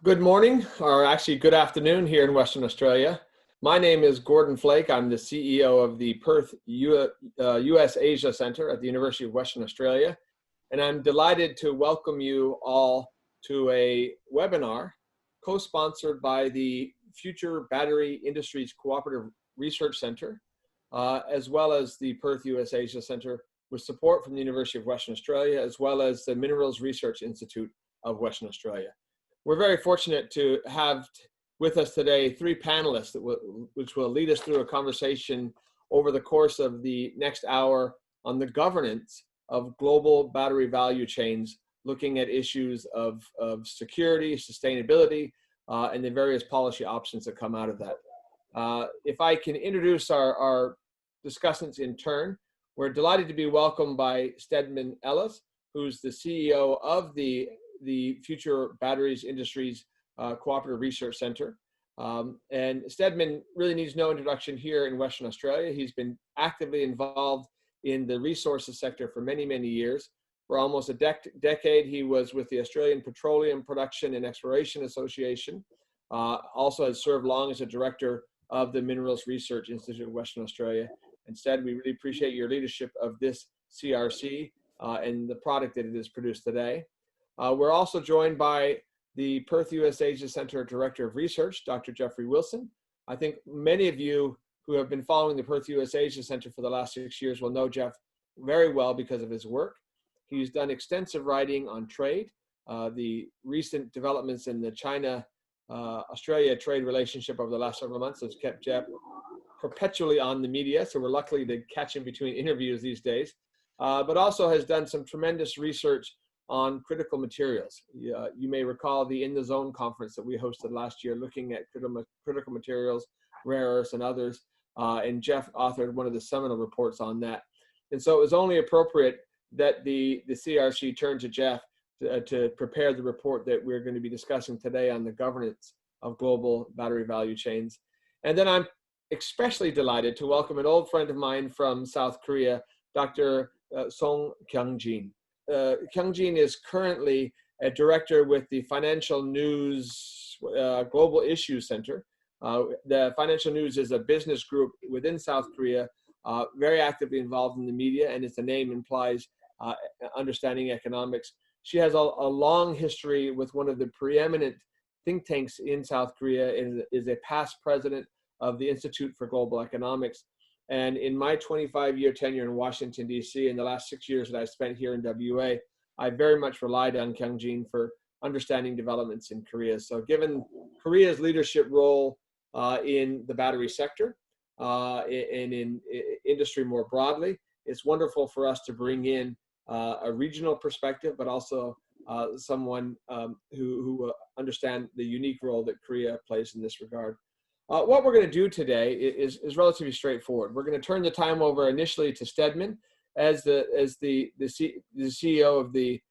Good morning, or actually good afternoon here in Western Australia. My name is Gordon Flake. I'm the CEO of the Perth USAsia Centre at the University of Western Australia. And I'm delighted to welcome you all to a webinar co-sponsored by the Future Battery Industries Cooperative Research Centre, as well as the Perth USAsia Centre, with support from the University of Western Australia, as well as the Minerals Research Institute of Western Australia. We're very fortunate to have with us today three panelists which will lead us through a conversation over the course of the next hour on the governance of global battery value chains, looking at issues of security, sustainability, and the various policy options that come out of that. If I can introduce our discussants in turn, we're delighted to be welcomed by Stedman Ellis, who's the CEO of the Future Batteries Industries Cooperative Research Centre. And Stedman really needs no introduction here in Western Australia. He's been actively involved in the resources sector for many, many years. For almost a decade, he was with the Australian Petroleum Production and Exploration Association. Also has served long as a director of the Minerals Research Institute of Western Australia. Instead, we really appreciate your leadership of this CRC and the product that it has produced today. We're also joined by the Perth USAsia Centre Director of Research, Dr. Jeffrey Wilson. I think many of you who have been following the Perth USAsia Centre for the last 6 years will know Jeff very well because of his work. He's done extensive writing on trade. The recent developments in the China-Australia trade relationship over the last several months has kept Jeff perpetually on the media, so we're lucky to catch him between interviews these days, but also has done some tremendous research on critical materials. You may recall the In the Zone conference that we hosted last year looking at critical materials, rare earths and others, and Jeff authored one of the seminal reports on that. And so it was only appropriate that the CRC turned to Jeff to prepare the report that we're going to be discussing today on the governance of global battery value chains. And then I'm especially delighted to welcome an old friend of mine from South Korea, Dr. Kyungjin. Kyungjin is currently a director with the Financial News Global Issues Center. The Financial News is a business group within South Korea, very actively involved in the media, and as the name implies, understanding economics. She has a long history with one of the preeminent think tanks in South Korea, and is a past president of the Institute for Global Economics. And in my 25-year tenure in Washington, D.C., and the last 6 years that I spent here in WA, I very much relied on Kyungjin for understanding developments in Korea. So given Korea's leadership role in the battery sector and in industry more broadly, it's wonderful for us to bring in a regional perspective, but also someone who understands the unique role that Korea plays in this regard. What we're going to do today is relatively straightforward. We're going to turn the time over initially to Stedman as the CEO of the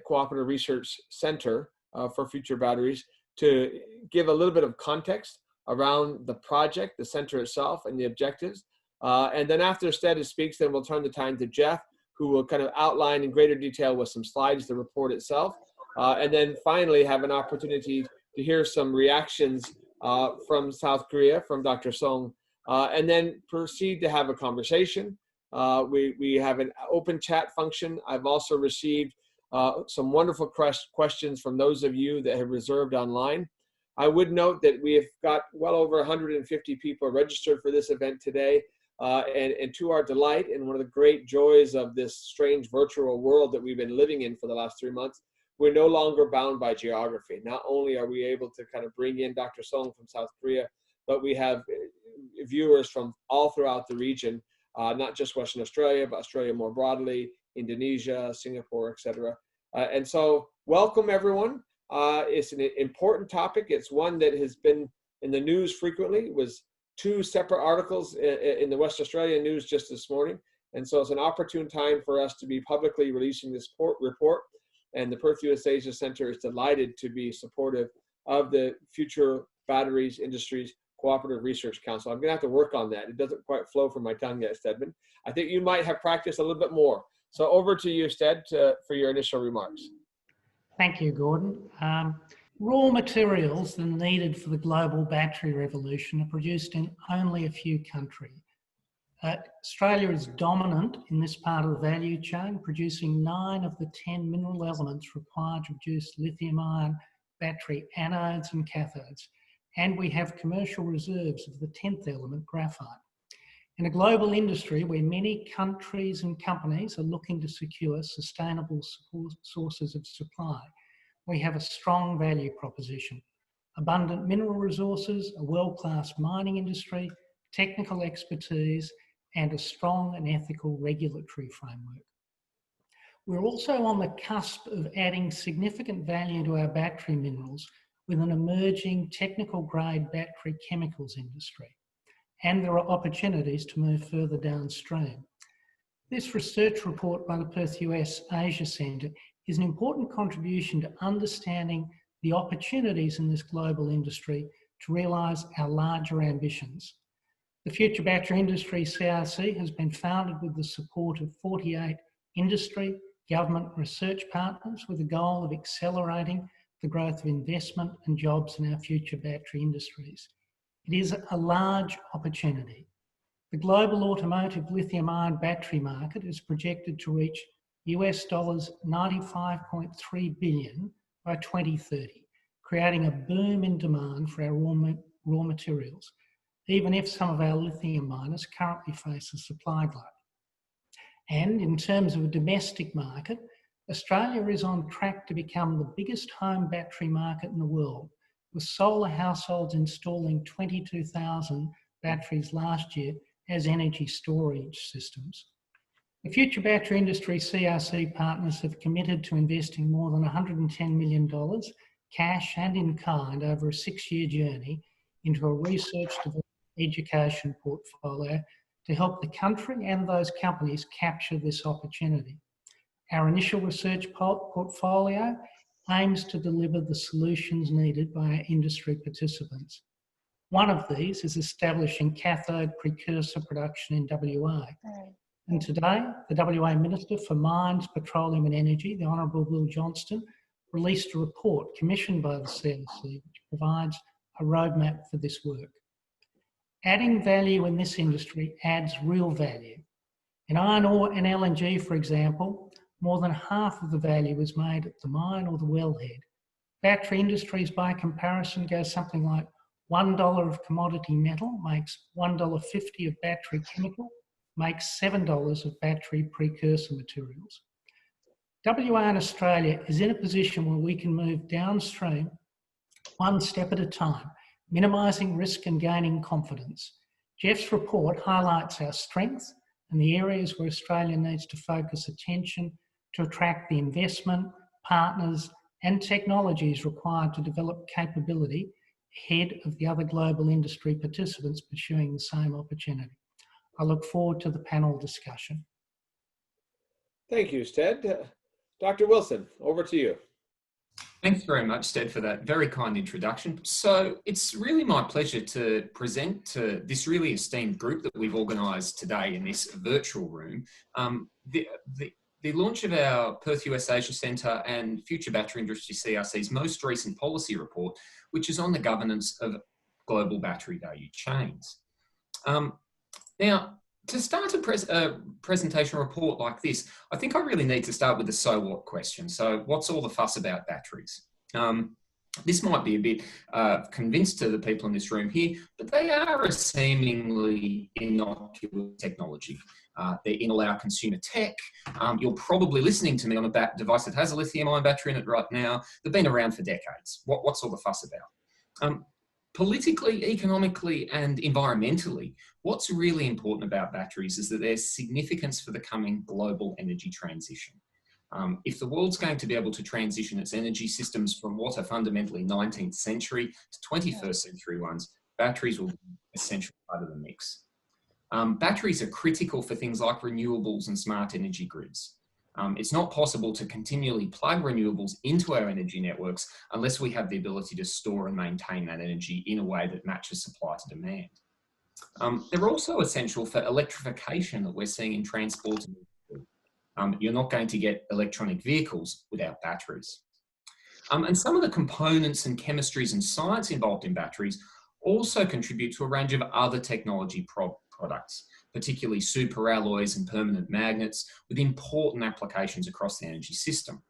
Cooperative Research Centre for Future Batteries, to give a little bit of context around the project, the center itself, and the objectives. And then after Sted speaks, then we'll turn the time to Jeff, who will kind of outline in greater detail with some slides the report itself. And then finally have an opportunity to hear some reactions from South Korea, from Dr. Song, and then proceed to have a conversation. We have an open chat function. I've also received some wonderful questions from those of you that have reserved online. I would note that we have got well over 150 people registered for this event today, and to our delight, and one of the great joys of this strange virtual world that we've been living in for the last 3 months, we're no longer bound by geography. Not only are we able to kind of bring in Dr. Song from South Korea, but we have viewers from all throughout the region, not just Western Australia, but Australia more broadly, Indonesia, Singapore, etc. And so welcome everyone. It's an important topic. It's one that has been in the news frequently. It was 2 separate articles in the West Australian news just this morning. And so it's an opportune time for us to be publicly releasing this report. And the Perth USAsia Centre is delighted to be supportive of the Future Batteries Industries Cooperative Research Council. I'm going to have to work on that. It doesn't quite flow from my tongue yet, Stedman. I think you might have practiced a little bit more. So over to you, Sted, for your initial remarks. Thank you, Gordon. Raw materials that are needed for the global battery revolution are produced in only a few countries. Australia is dominant in this part of the value chain, producing 9 of the 10 mineral elements required to produce lithium-ion battery anodes and cathodes. And we have commercial reserves of the 10th element, graphite. In a global industry where many countries and companies are looking to secure sustainable sources of supply, we have a strong value proposition. Abundant mineral resources, a world-class mining industry, technical expertise, and a strong and ethical regulatory framework. We're also on the cusp of adding significant value to our battery minerals with an emerging technical grade battery chemicals industry. And there are opportunities to move further downstream. This research report by the Perth USAsia Centre is an important contribution to understanding the opportunities in this global industry to realise our larger ambitions. The Future Battery Industry CRC has been founded with the support of 48 industry, government research partners with the goal of accelerating the growth of investment and jobs in our future battery industries. It is a large opportunity. The global automotive lithium-ion battery market is projected to reach US $95.3 billion by 2030, creating a boom in demand for our raw materials, even if some of our lithium miners currently face a supply glut. And in terms of a domestic market, Australia is on track to become the biggest home battery market in the world, with solar households installing 22,000 batteries last year as energy storage systems. The Future Battery Industry CRC partners have committed to investing more than $110 million, cash and in kind, over a 6-year journey into a research development education portfolio to help the country and those companies capture this opportunity. Our initial research portfolio aims to deliver the solutions needed by our industry participants. One of these is establishing cathode precursor production in WA. And today, the WA Minister for Mines, Petroleum and Energy, the Honourable Will Johnston, released a report commissioned by the CRC which provides a roadmap for this work. Adding value in this industry adds real value. In iron ore and LNG, for example, more than half of the value is made at the mine or the wellhead. Battery industries, by comparison, go something like $1 of commodity metal makes $1.50 of battery chemical, makes $7 of battery precursor materials. WA and Australia is in a position where we can move downstream one step at a time, minimising risk and gaining confidence. Jeff's report highlights our strengths and the areas where Australia needs to focus attention to attract the investment, partners and technologies required to develop capability ahead of the other global industry participants pursuing the same opportunity. I look forward to the panel discussion. Thank you, Sted. Dr. Wilson, over to you. Thanks very much, Sted, for that very kind introduction. So it's really my pleasure to present to this really esteemed group that we've organised today in this virtual room, the launch of our Perth USAsia Centre and Future Battery Industry CRC's most recent policy report, which is on the governance of global battery value chains. Now, to start a presentation report like this, I think I really need to start with the so what question. So what's all the fuss about batteries? This might be a bit convinced to the people in this room here, but they are a seemingly innocuous technology. They're in all our consumer tech. You're probably listening to me on a device that has a lithium-ion battery in it right now. They've been around for decades. What's all the fuss about? Politically, economically, and environmentally, what's really important about batteries is that there's significance for the coming global energy transition. If the world's going to be able to transition its energy systems from what are fundamentally 19th century to 21st century ones, batteries will be an essential part of the mix. Batteries are critical for things like renewables and smart energy grids. It's not possible to continually plug renewables into our energy networks unless we have the ability to store and maintain that energy in a way that matches supply to demand. They're also essential for electrification that we're seeing in transport. You're not going to get electronic vehicles without batteries. And some of the components and chemistries and science involved in batteries also contribute to a range of other technology products, particularly superalloys and permanent magnets with important applications across the energy system.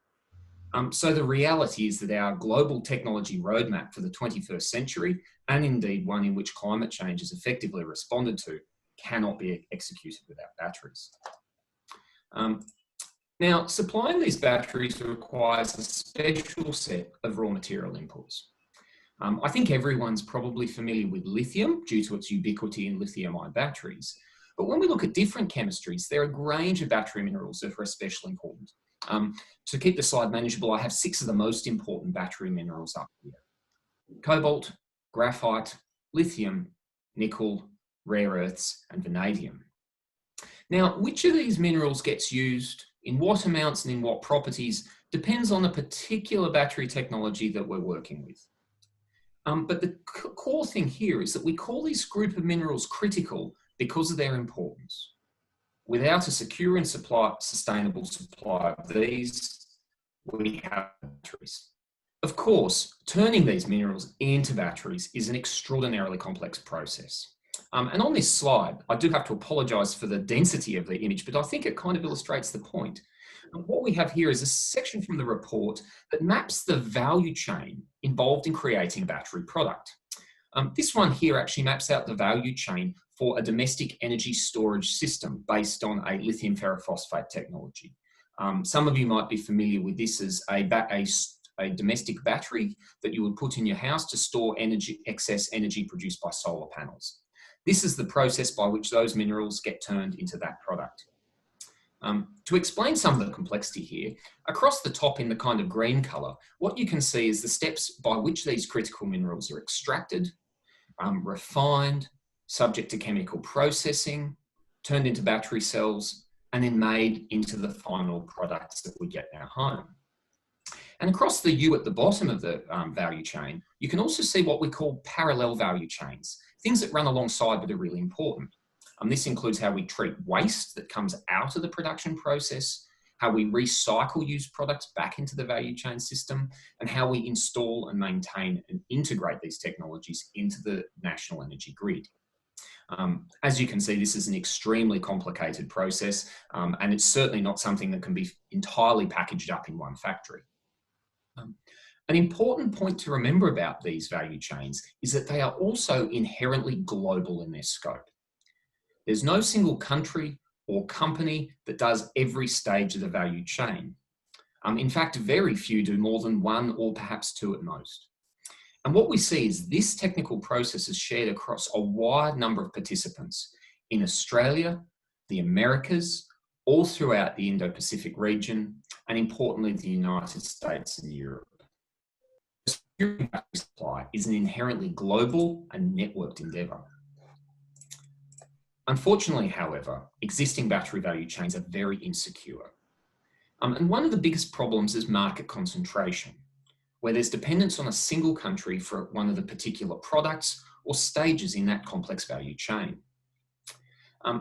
So the reality is that our global technology roadmap for the 21st century, and indeed one in which climate change is effectively responded to, cannot be executed without batteries. Now, supplying these batteries requires a special set of raw material inputs. I think everyone's probably familiar with lithium due to its ubiquity in lithium-ion batteries. But when we look at different chemistries, there are a range of battery minerals that are especially important. To keep the slide manageable, I have 6 of the most important battery minerals up here: cobalt, graphite, lithium, nickel, rare earths, and vanadium. Now, which of these minerals gets used, in what amounts and in what properties, depends on the particular battery technology that we're working with. But the core thing here is that we call this group of minerals critical because of their importance. Without a secure and sustainable supply of these, we have batteries. Of course, turning these minerals into batteries is an extraordinarily complex process. And on this slide, I do have to apologise for the density of the image, but I think it kind of illustrates the point. And what we have here is a section from the report that maps the value chain involved in creating a battery product. This one here actually maps out the value chain for a domestic energy storage system based on a lithium ferrophosphate technology. Some of you might be familiar with this as a domestic battery that you would put in your house to store excess energy produced by solar panels. This is the process by which those minerals get turned into that product. To explain some of the complexity here, across the top in the kind of green colour, what you can see is the steps by which these critical minerals are extracted, refined, subject to chemical processing, turned into battery cells, and then made into the final products that we get in our home. And across the U at the bottom of the value chain, you can also see what we call parallel value chains, things that run alongside but are really important. This includes how we treat waste that comes out of the production process, how we recycle used products back into the value chain system, and how we install and maintain and integrate these technologies into the national energy grid. As you can see, this is an extremely complicated process, and it's certainly not something that can be entirely packaged up in one factory. An important point to remember about these value chains is that they are also inherently global in their scope. There's no single country or company that does every stage of the value chain. In fact, very few do more than 1 or perhaps 2 at most. And what we see is this technical process is shared across a wide number of participants in Australia, the Americas, all throughout the Indo-Pacific region, and importantly, the United States and Europe. Securing battery supply is an inherently global and networked endeavour. Unfortunately, however, existing battery value chains are very insecure. And one of the biggest problems is market concentration, where there's dependence on a single country for one of the particular products or stages in that complex value chain.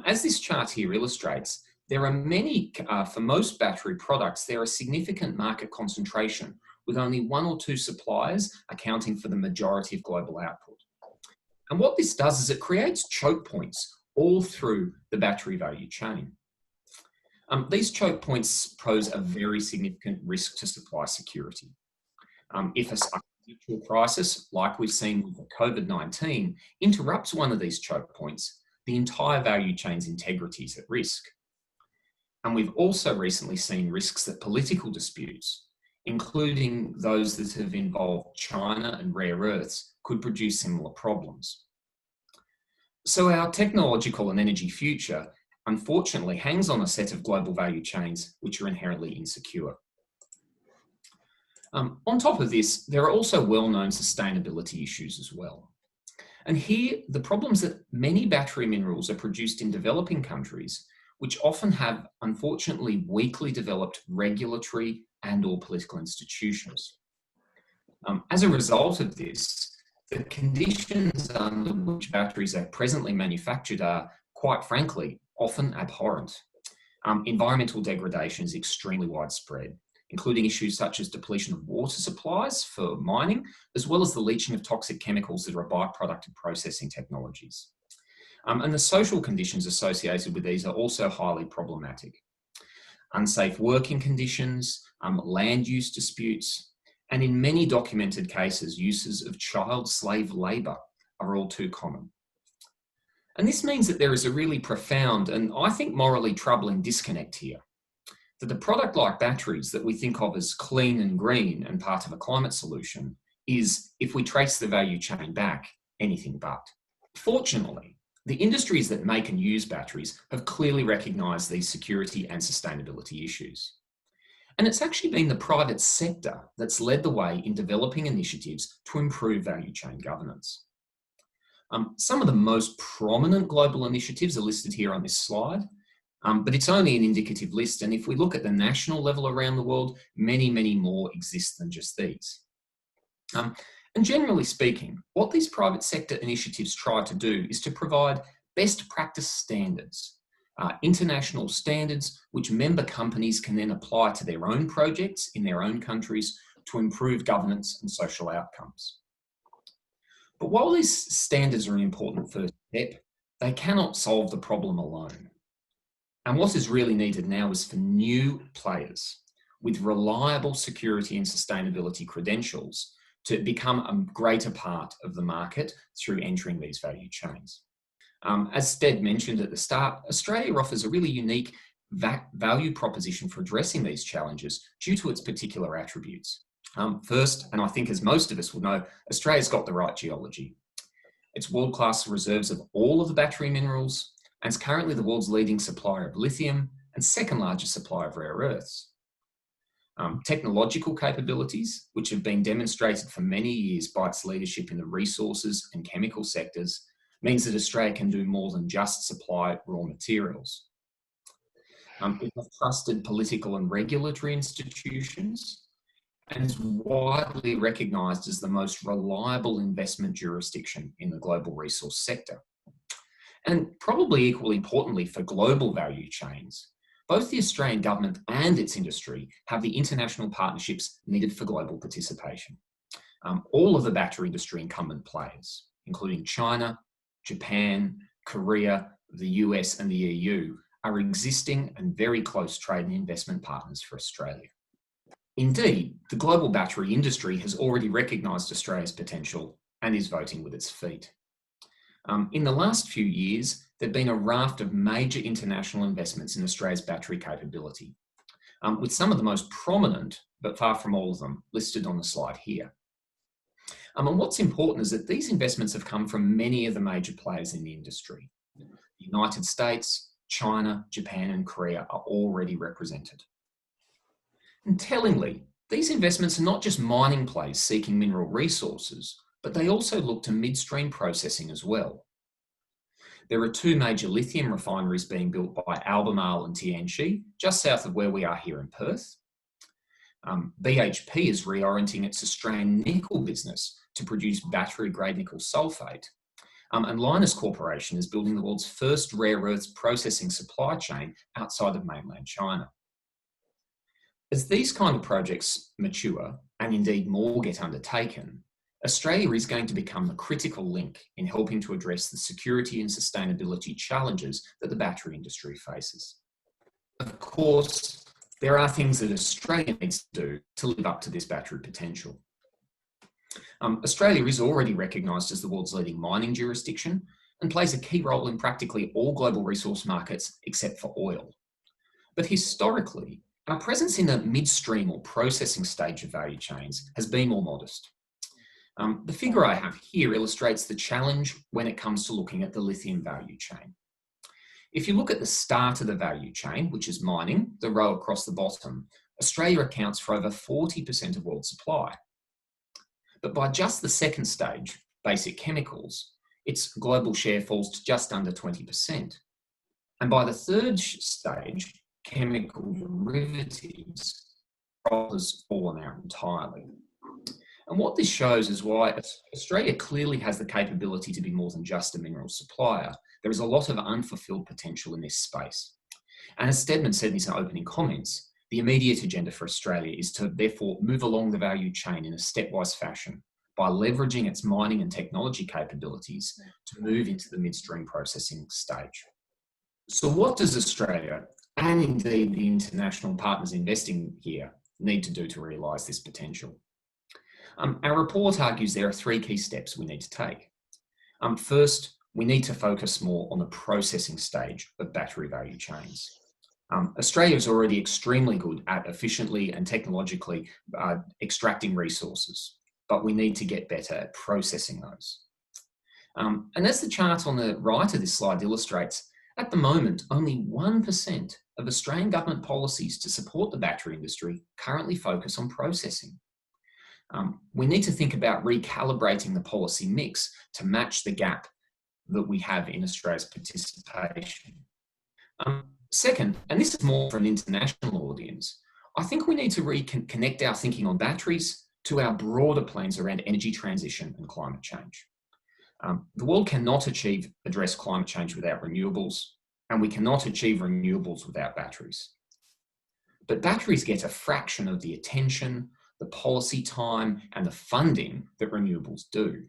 As this chart here illustrates, there are many, for most battery products, there are significant market concentration, with only 1 or 2 suppliers accounting for the majority of global output. And what this does is it creates choke points all through the battery value chain. These choke points pose a very significant risk to supply security. If a mutual crisis, like we've seen with the COVID-19, interrupts one of these choke points, the entire value chain's integrity is at risk. And we've also recently seen risks that political disputes, including those that have involved China and rare earths, could produce similar problems. So our technological and energy future, unfortunately, hangs on a set of global value chains which are inherently insecure. On top of this, there are also well-known sustainability issues as well. And here, the problems that many battery minerals are produced in developing countries, which often have, unfortunately, weakly developed regulatory and/or political institutions. As a result of this, the conditions under which batteries are presently manufactured are, quite frankly, often abhorrent. Environmental degradation is extremely widespread. including issues such as depletion of water supplies for mining, as well as the leaching of toxic chemicals that are a byproduct of processing technologies. And the social conditions associated with these are also highly problematic. Unsafe working conditions, land use disputes, and in many documented cases, uses of child slave labour are all too common. And this means that there is a really profound and I think morally troubling disconnect here. That the product like batteries that we think of as clean and green and part of a climate solution is, if we trace the value chain back, anything but. Fortunately, the industries that make and use batteries have clearly recognised these security and sustainability issues. And it's actually been the private sector that's led the way in developing initiatives to improve value chain governance. Some of the most prominent global initiatives are listed here on this slide, but it's only an indicative list. And if we look at the national level around the world, many, many more exist than just these. And generally speaking, what these private sector initiatives try to do is to provide best practice standards, international standards which member companies can then apply to their own projects in their own countries to improve governance and social outcomes. But while these standards are an important first step, they cannot solve the problem alone. And what is really needed now is for new players with reliable security and sustainability credentials to become a greater part of the market through entering these value chains. As Sted mentioned at the start, Australia offers a really unique value proposition for addressing these challenges due to its particular attributes. First, and I think as most of us will know, Australia's got the right geology. It's world-class reserves of all of the battery minerals, and it's currently the world's leading supplier of lithium and second largest supplier of rare earths. Technological capabilities, which have been demonstrated for many years by its leadership in the resources and chemical sectors, means that Australia can do more than just supply raw materials. We have trusted political and regulatory institutions, and is widely recognised as the most reliable investment jurisdiction in the global resource sector. And probably equally importantly for global value chains, both the Australian government and its industry have the international partnerships needed for global participation. All of the battery industry incumbent players, including China, Japan, Korea, the US and the EU, are existing and very close trade and investment partners for Australia. Indeed, the global battery industry has already recognised Australia's potential and is voting with its feet. In the last few years, there have been a raft of major international investments in Australia's battery capability, with some of the most prominent, but far from all of them, listed on the slide here. And what's important is that these investments have come from many of the major players in the industry. The United States, China, Japan and Korea are already represented. And tellingly, these investments are not just mining plays seeking mineral resources, but they also look to midstream processing as well. There are two major lithium refineries being built by Albemarle and Tianqi, just south of where we are here in Perth. BHP is reorienting its Australian nickel business to produce battery-grade nickel sulfate. And Lynas Corporation is building the world's first rare earths processing supply chain outside of mainland China. As these kind of projects mature, and indeed more get undertaken, Australia is going to become the critical link in helping to address the security and sustainability challenges that the battery industry faces. Of course, there are things that Australia needs to do to live up to this battery potential. Australia is already recognised as the world's leading mining jurisdiction and plays a key role in practically all global resource markets except for oil. But historically, our presence in the midstream or processing stage of value chains has been more modest. The figure I have here illustrates the challenge when it comes to looking at the lithium value chain. If you look at the start of the value chain, which is mining, the row across the bottom, Australia accounts for over 40% of world supply. But by just the second stage, basic chemicals, its global share falls to just under 20%. And by the third stage, chemical derivatives, has fallen out entirely. And what this shows is why Australia clearly has the capability to be more than just a mineral supplier. There is a lot of unfulfilled potential in this space. And as Stedman said in his opening comments, the The immediate agenda for Australia is to therefore move along the value chain in a stepwise fashion by leveraging its mining and technology capabilities to move into the midstream processing stage. So what does Australia, and indeed the international partners investing here, need to do to realise this potential? Our report argues there are three key steps we need to take. First, we need to focus more on the processing stage of battery value chains. Australia is already extremely good at efficiently and technologically extracting resources, but we need to get better at processing those. And as the chart on the right of this slide illustrates, at the moment, only 1% of Australian government policies to support the battery industry currently focus on processing. We need to think about recalibrating the policy mix to match the gap that we have in Australia's participation. Second, and this is more for an international audience, I think we need to reconnect our thinking on batteries to our broader plans around energy transition and climate change. The world cannot address climate change without renewables, and we cannot achieve renewables without batteries. But batteries get a fraction of the attention, the policy time, and the funding that renewables do.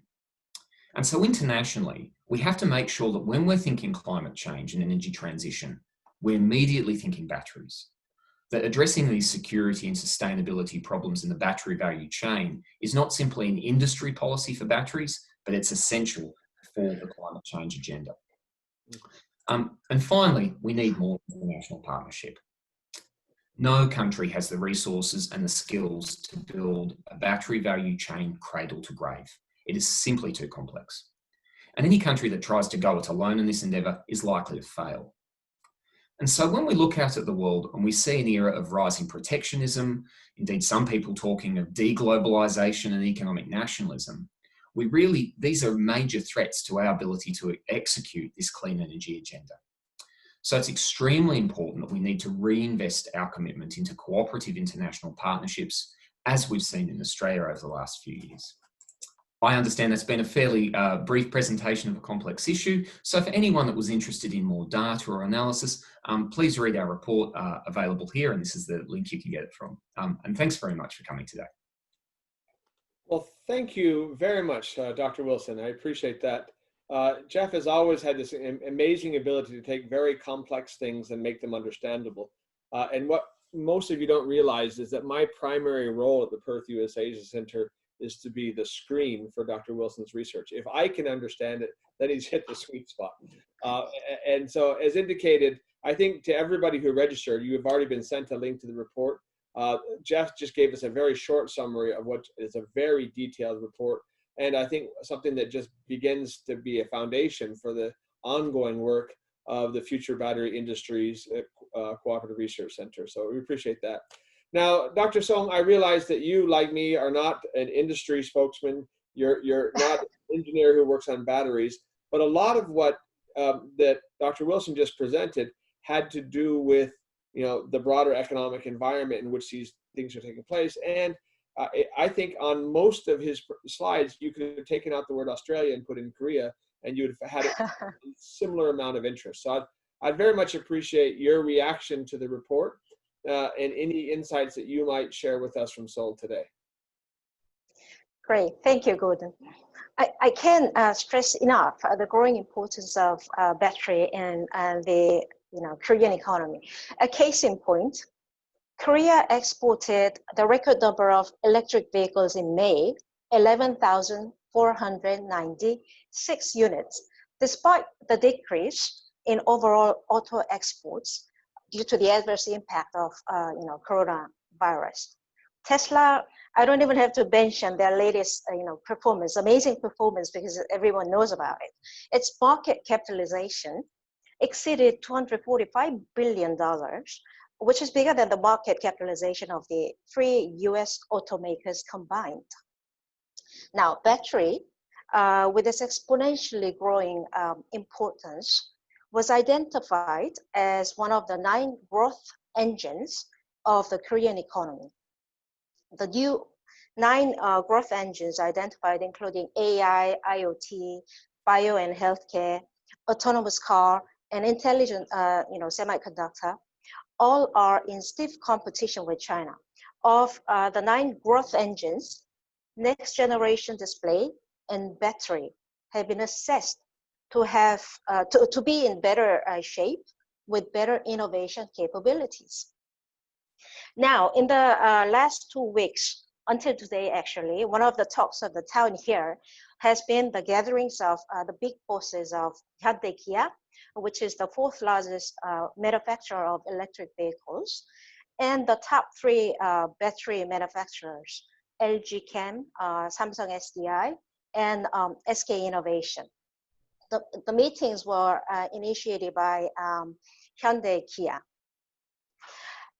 And so internationally, we have to make sure that when we're thinking climate change and energy transition, we're immediately thinking batteries. That addressing these security and sustainability problems in the battery value chain is not simply an industry policy for batteries, but it's essential for the climate change agenda. And finally, we need more international partnership. No country has the resources and the skills to build a battery value chain cradle to grave. It is simply too complex. And any country that tries to go it alone in this endeavour is likely to fail. And so when we look out at the world and we see an era of rising protectionism, indeed some people talking of deglobalisation and economic nationalism, these are major threats to our ability to execute this clean energy agenda. So it's extremely important that we need to reinvest our commitment into cooperative international partnerships, as we've seen in Australia over the last few years. I understand that's been a fairly brief presentation of a complex issue. So for anyone that was interested in more data or analysis, please read our report available here, and this is the link you can get it from. And thanks very much for coming today. Well, thank you very much, Dr. Wilson. I appreciate that. Jeff has always had this amazing ability to take very complex things and make them understandable. And what most of you don't realize is that my primary role at the Perth USAsia Centre is to be the screen for Dr. Wilson's research. If I can understand it, then he's hit the sweet spot. And so as indicated, I think to everybody who registered, you have already been sent a link to the report. Jeff just gave us a very short summary of what is a very detailed report. And I think something that just begins to be a foundation for the ongoing work of the Future Battery Industries Cooperative Research Center. So we appreciate that. Now, Dr. Song, I realize that you, like me, are not an industry spokesman. You're not an engineer who works on batteries, but a lot of what that Dr. Wilson just presented had to do with, the broader economic environment in which these things are taking place. And I think on most of his slides, you could have taken out the word Australia and put in Korea, and you would have had a similar amount of interest. So I'd very much appreciate your reaction to the report and any insights that you might share with us from Seoul today. Great, thank you, Gordon. I can't stress enough the growing importance of battery and the Korean economy. A case in point, Korea exported the record number of electric vehicles in May, 11,496 units, despite the decrease in overall auto exports due to the adverse impact of coronavirus. Tesla, I don't even have to mention their latest performance, amazing performance, because everyone knows about it. Its market capitalization exceeded $245 billion, which is bigger than the market capitalization of the 3 US automakers combined. Now, battery, with its exponentially growing importance, was identified as one of the 9 growth engines of the Korean economy. The new 9 growth engines identified, including AI, IoT, bio and healthcare, autonomous car, and intelligent semiconductor, all are in stiff competition with China. Of the 9 growth engines, next generation display and battery have been assessed to have to be in better shape with better innovation capabilities. Now, in the last 2 weeks, until today actually, one of the talks of the town here has been the gatherings of the big bosses of Hyundai Kia, which is the 4th largest manufacturer of electric vehicles, and the top 3 battery manufacturers, LG Chem, Samsung SDI, and SK Innovation. The meetings were initiated by Hyundai Kia.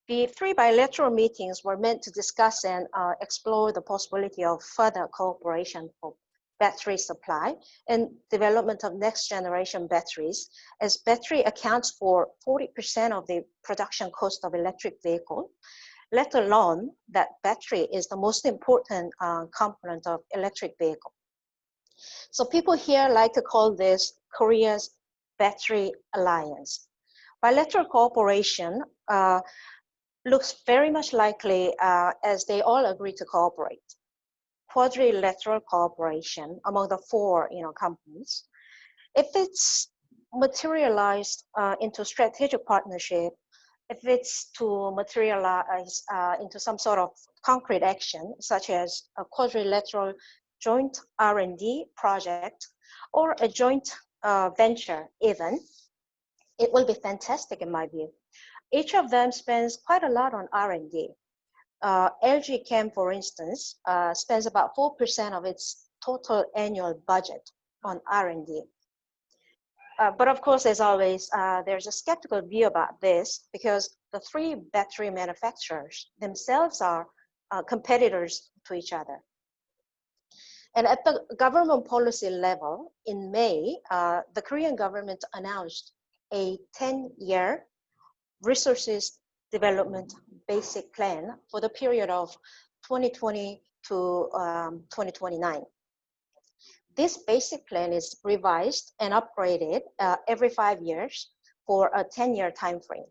The 3 bilateral meetings were meant to discuss and explore the possibility of further cooperation for battery supply and development of next generation batteries, as battery accounts for 40% of the production cost of electric vehicle, let alone that battery is the most important component of electric vehicle. So people here like to call this Korea's Battery Alliance. Bilateral cooperation looks very much likely as they all agree to cooperate. Quadrilateral cooperation among the 4 companies. If it's materialized into strategic partnership, if it's to materialize into some sort of concrete action, such as a quadrilateral joint R&D project or a joint venture even, it will be fantastic in my view. Each of them spends quite a lot on R&D. LG Chem, for instance, spends about 4% of its total annual budget on R&D. But of course, as always, there's a skeptical view about this because the 3 battery manufacturers themselves are competitors to each other. And at the government policy level, in May, the Korean government announced a 10-year resources development basic plan for the period of 2020 to 2029. This basic plan is revised and upgraded every 5 years for a 10-year time frame.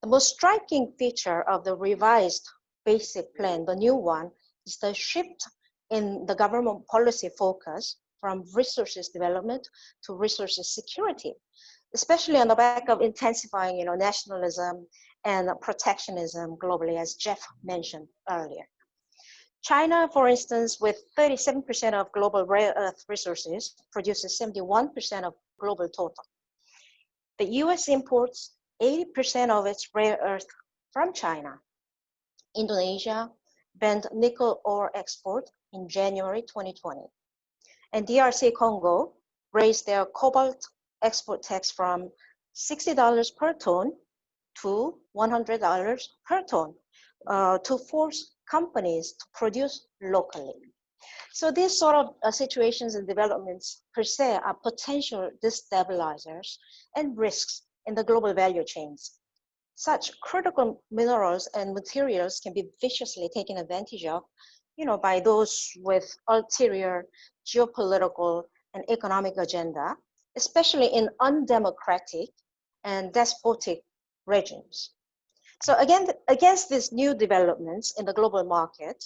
The most striking feature of the revised basic plan, the new one, is the shift in the government policy focus from resources development to resources security, especially on the back of intensifying nationalism and protectionism globally, as Jeff mentioned earlier. China, for instance, with 37% of global rare earth resources, produces 71% of global total. The US imports 80% of its rare earth from China. Indonesia banned nickel ore export in January 2020. And DRC Congo raised their cobalt export tax from $60 per ton to $100 per ton to force companies to produce locally. So these sort of situations and developments per se are potential destabilizers and risks in the global value chains. Such critical minerals and materials can be viciously taken advantage of, by those with ulterior geopolitical and economic agenda, especially in undemocratic and despotic regimes. So again, against these new developments in the global market,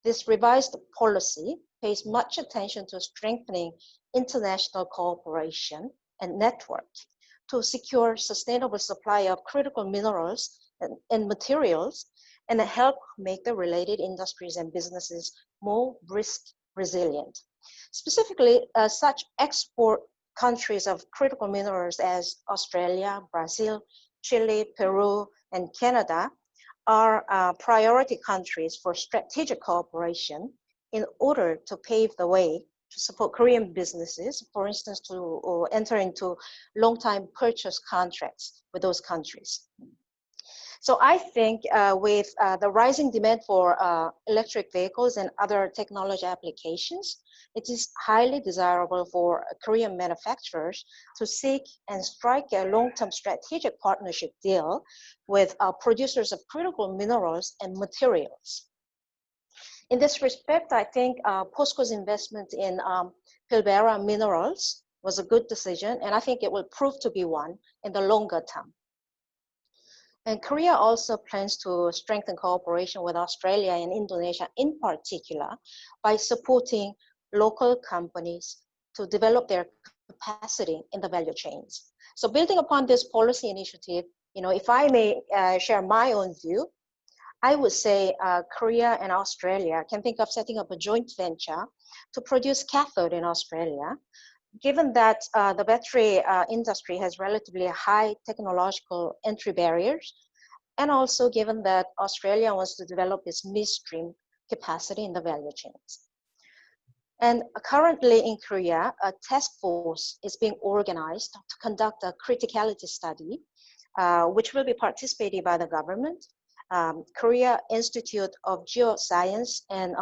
this revised policy pays much attention to strengthening international cooperation and network to secure sustainable supply of critical minerals and materials and help make the related industries and businesses more risk resilient. Specifically, such export countries of critical minerals as Australia, Brazil, Chile, Peru, and Canada are priority countries for strategic cooperation in order to pave the way to support Korean businesses, for instance, to enter into long-time purchase contracts with those countries. So I think with the rising demand for electric vehicles and other technology applications, it is highly desirable for Korean manufacturers to seek and strike a long-term strategic partnership deal with producers of critical minerals and materials. In this respect, I think POSCO's investment in Pilbara Minerals was a good decision, and I think it will prove to be one in the longer term. And Korea also plans to strengthen cooperation with Australia and Indonesia in particular by supporting local companies to develop their capacity in the value chains. So building upon this policy initiative, if I may share my own view, I would say Korea and Australia can think of setting up a joint venture to produce cathode in Australia, given that the battery industry has relatively high technological entry barriers, and also given that Australia wants to develop its midstream capacity in the value chains. And currently in Korea, a task force is being organized to conduct a criticality study, which will be participated by the government, Korea Institute of Geoscience and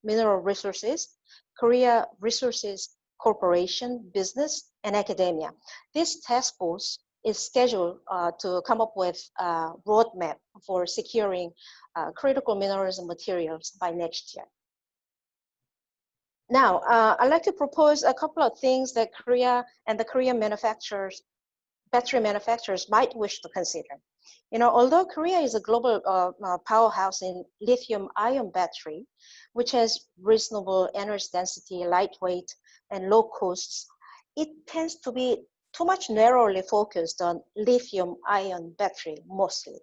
Mineral Resources, Korea Resources Corporation, business, and academia. This task force is scheduled to come up with a roadmap for securing critical minerals and materials by next year. Now, I'd like to propose a couple of things that Korea and the Korean battery manufacturers might wish to consider. Although Korea is a global powerhouse in lithium-ion battery, which has reasonable energy density, lightweight, and low costs, it tends to be too much narrowly focused on lithium-ion battery mostly.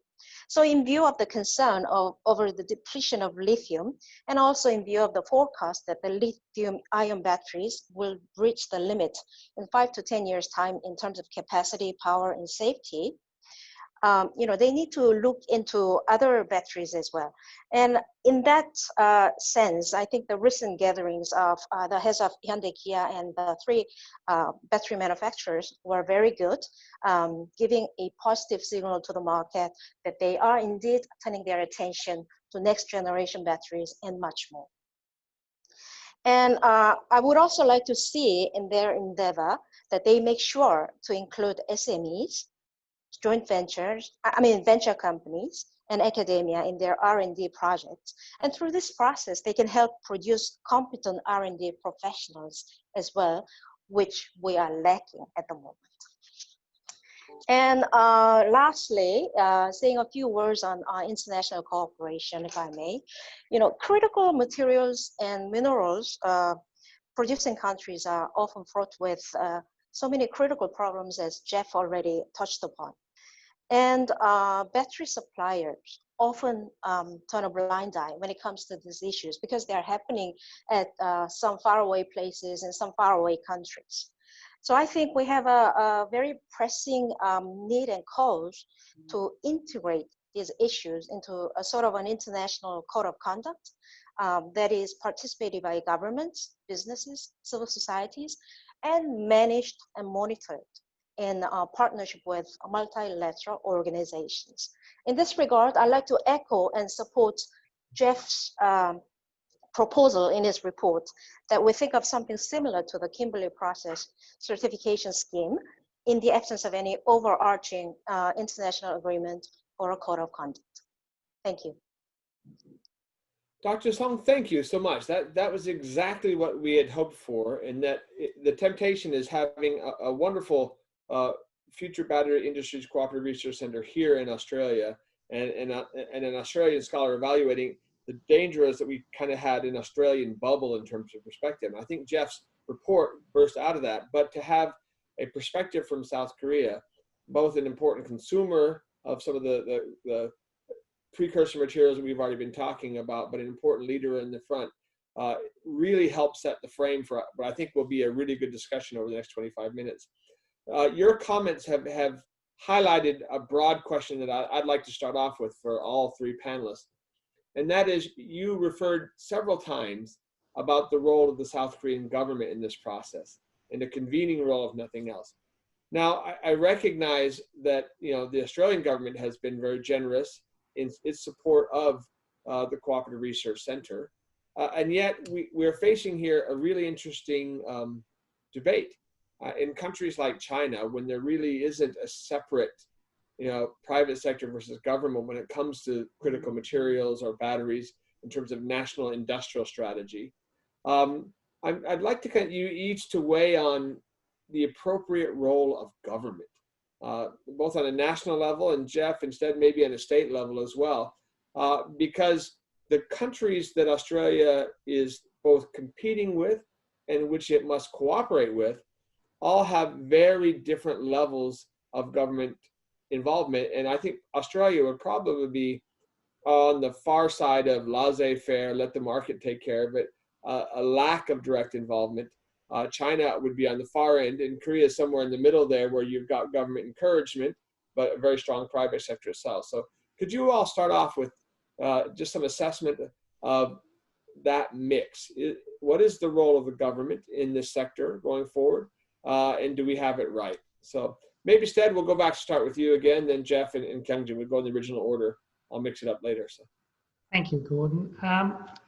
So in view of the concern over the depletion of lithium, and also in view of the forecast that the lithium-ion batteries will reach the limit in 5 to 10 years' time in terms of capacity, power, and safety, they need to look into other batteries as well. And in that sense, I think the recent gatherings of the heads of Hyundai, Kia, and the 3 battery manufacturers were very good, giving a positive signal to the market that they are indeed turning their attention to next generation batteries and much more. And I would also like to see in their endeavor that they make sure to include SMEs, venture companies and academia in their R&D projects. And through this process, they can help produce competent R&D professionals as well, which we are lacking at the moment. And lastly, saying a few words on international cooperation, if I may. Critical materials and minerals producing countries are often fraught with so many critical problems, as Jeff already touched upon. And battery suppliers often turn a blind eye when it comes to these issues because they are happening at some faraway places in some faraway countries. So I think we have a very pressing need and cause to integrate these issues into a sort of an international code of conduct that is participated by governments, businesses, civil societies, and managed and monitored in partnership with multilateral organizations. In this regard, I'd like to echo and support Jeff's proposal in his report that we think of something similar to the Kimberley process certification scheme in the absence of any overarching international agreement or a code of conduct. Thank you. Dr. Song, thank you so much. That was exactly what we had hoped for, and that the temptation is having a wonderful Future Battery Industries Cooperative Research Centre here in Australia, and an Australian scholar evaluating the dangers that we kind of had an Australian bubble in terms of perspective. And I think Jeff's report burst out of that, but to have a perspective from South Korea, both an important consumer of some of the precursor materials that we've already been talking about, but an important leader in the front, really helps set the frame for what I think will be a really good discussion over the next 25 minutes. Your comments have highlighted a broad question that I'd like to start off with for all 3 panelists. And that is, you referred several times about the role of the South Korean government in this process, and the convening role of nothing else. Now, I recognize that the Australian government has been very generous in its support of the Cooperative Research Centre, and yet we're facing here a really interesting debate. In countries like China, when there really isn't a separate private sector versus government when it comes to critical materials or batteries in terms of national industrial strategy. I'd like to you each to weigh on the appropriate role of government both on a national level and Jeff, instead maybe on a state level as well, because the countries that Australia is both competing with and which it must cooperate with all have very different levels of government involvement. And I think Australia would probably be on the far side of laissez-faire, let the market take care of it, a lack of direct involvement. China would be on the far end, and Korea is somewhere in the middle there where you've got government encouragement, but a very strong private sector itself. So could you all start off with just some assessment of that mix? What is the role of the government in this sector going forward? And do we have it right? So maybe Stead, we'll go back to start with you again, then Jeff and Kyungjin. We'll go in the original order. I'll mix it up later. So. Thank you, Gordon.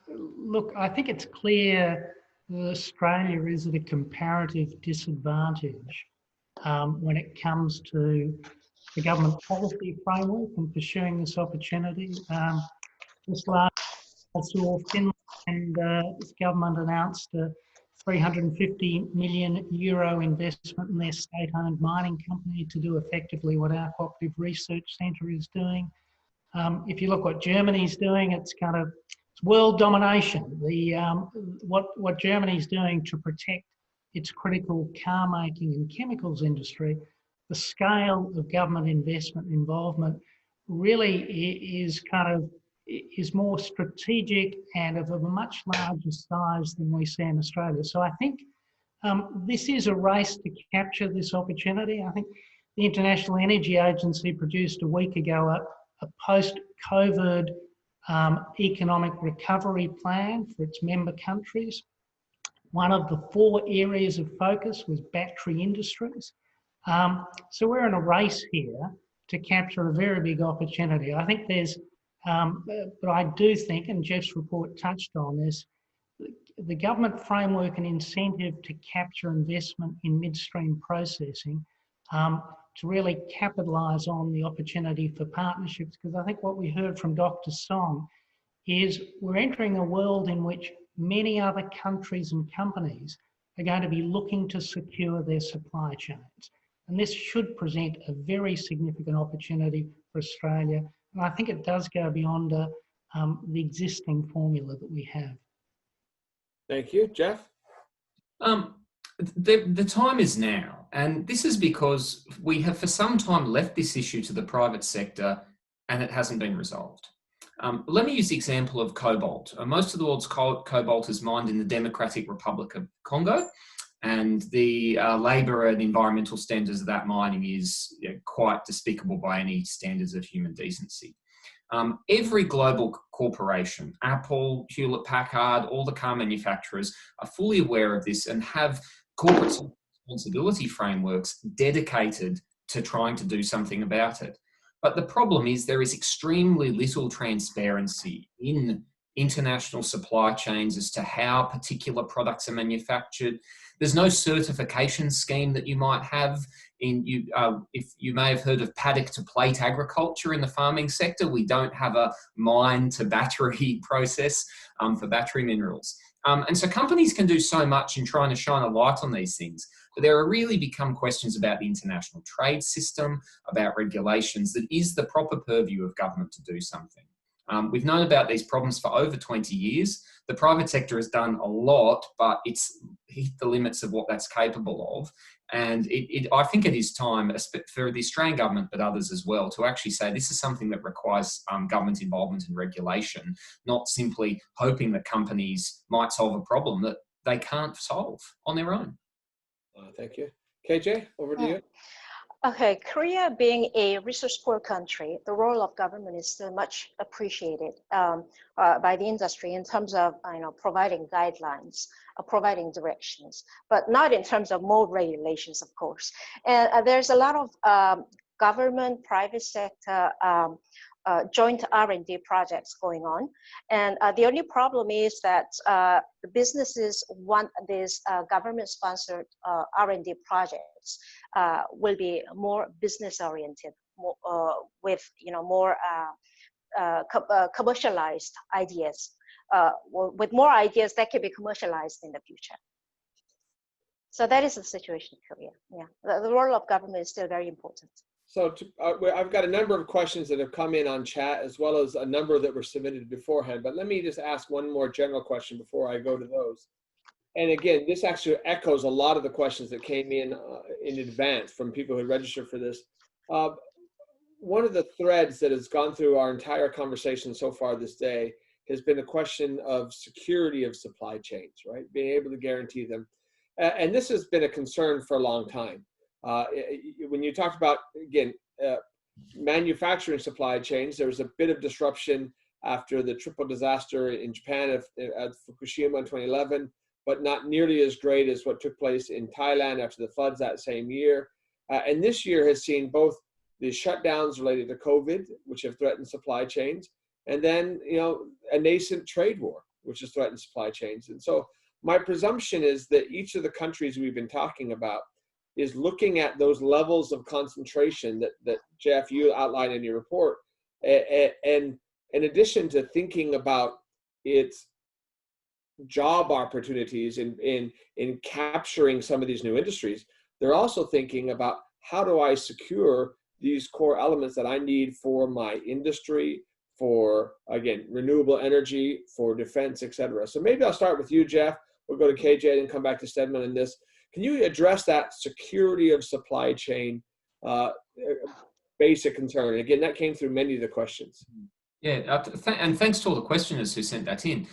Look, I think it's clear that Australia is at a comparative disadvantage when it comes to the government policy framework and pursuing this opportunity. This last I saw Finland and this government announced a €350 million investment in their state-owned mining company to do effectively what our Cooperative Research Centre is doing. If you look what Germany's doing, it's world domination. What Germany's doing to protect its critical car making and chemicals industry, the scale of government investment involvement really is more strategic and of a much larger size than we see in Australia. So I think this is a race to capture this opportunity. I think the International Energy Agency produced a week ago a post-COVID economic recovery plan for its member countries. One of the 4 areas of focus was battery industries. So we're in a race here to capture a very big opportunity. I think there's, but I do think, and Jeff's report touched on this, the government framework and incentive to capture investment in midstream processing to really capitalise on the opportunity for partnerships, because I think what we heard from Dr. Song is we're entering a world in which many other countries and companies are going to be looking to secure their supply chains. And this should present a very significant opportunity for Australia. And I think it does go beyond the existing formula that we have. Thank you. Jeff? The time is now, and this is because we have for some time left this issue to the private sector and it hasn't been resolved. Let me use the example of cobalt. Most of the world's cobalt is mined in the Democratic Republic of Congo, and the labour and environmental standards of that mining is quite despicable by any standards of human decency. Every global corporation, Apple, Hewlett-Packard, all the car manufacturers are fully aware of this and have corporate responsibility frameworks dedicated to trying to do something about it. But the problem is there is extremely little transparency in international supply chains as to how particular products are manufactured. There's no certification scheme that you might have if you may have heard of paddock to plate agriculture in the farming sector. We don't have a mine to battery process for battery minerals. And so companies can do so much in trying to shine a light on these things, but there are really become questions about the international trade system, about regulations that is the proper purview of government to do something. We've known about these problems for over 20 years. The private sector has done a lot, but it's hit the limits of what that's capable of. And I think it is time for the Australian government, but others as well, to actually say this is something that requires government involvement and regulation, not simply hoping that companies might solve a problem that they can't solve on their own. Thank you. KJ, over to you. Okay, Korea being a resource-poor country, the role of government is still much appreciated by the industry in terms of providing guidelines, providing directions, but not in terms of more regulations, of course. And there's a lot of government, private sector, joint R&D projects going on. And the only problem is that the businesses want these government-sponsored R&D projects will be more business-oriented, with more commercialized ideas, with more ideas that can be commercialized in the future. So that is the situation in Korea. Yeah, the role of government is still very important. So I've got a number of questions that have come in on chat, as well as a number that were submitted beforehand. But let me just ask one more general question before I go to those. And again, this actually echoes a lot of the questions that came in advance from people who registered for this. One of the threads that has gone through our entire conversation so far this day has been a question of security of supply chains, right? Being able to guarantee them. And this has been a concern for a long time. When you talked about, again, manufacturing supply chains, there was a bit of disruption after the triple disaster in Japan at Fukushima in 2011, but not nearly as great as what took place in Thailand after the floods that same year. And this year has seen both the shutdowns related to COVID, which have threatened supply chains, and then, you know, a nascent trade war, which has threatened supply chains. And so my presumption is that each of the countries we've been talking about is looking at those levels of concentration that Jeff, you outlined in your report. And in addition to thinking about its job opportunities in capturing some of these new industries, they're also thinking about, how do I secure these core elements that I need for my industry, for, again, renewable energy, for defense, et cetera. So maybe I'll start with you, Jeff. We'll go to KJ and come back to Stedman in this. Can you address that security of supply chain basic concern? And again, that came through many of the questions. Yeah, and thanks to all the questioners who sent that in.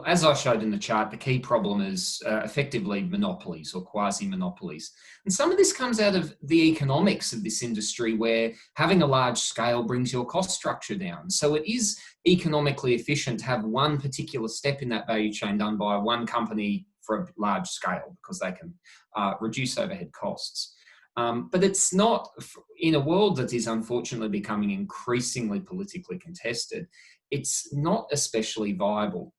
As I showed in the chart, the key problem is effectively monopolies or quasi-monopolies. And some of this comes out of the economics of this industry, where having a large scale brings your cost structure down. So it is economically efficient to have one particular step in that value chain done by one company for a large scale, because they can reduce overhead costs. But it's not, in a world that is unfortunately becoming increasingly politically contested, it's not especially viable.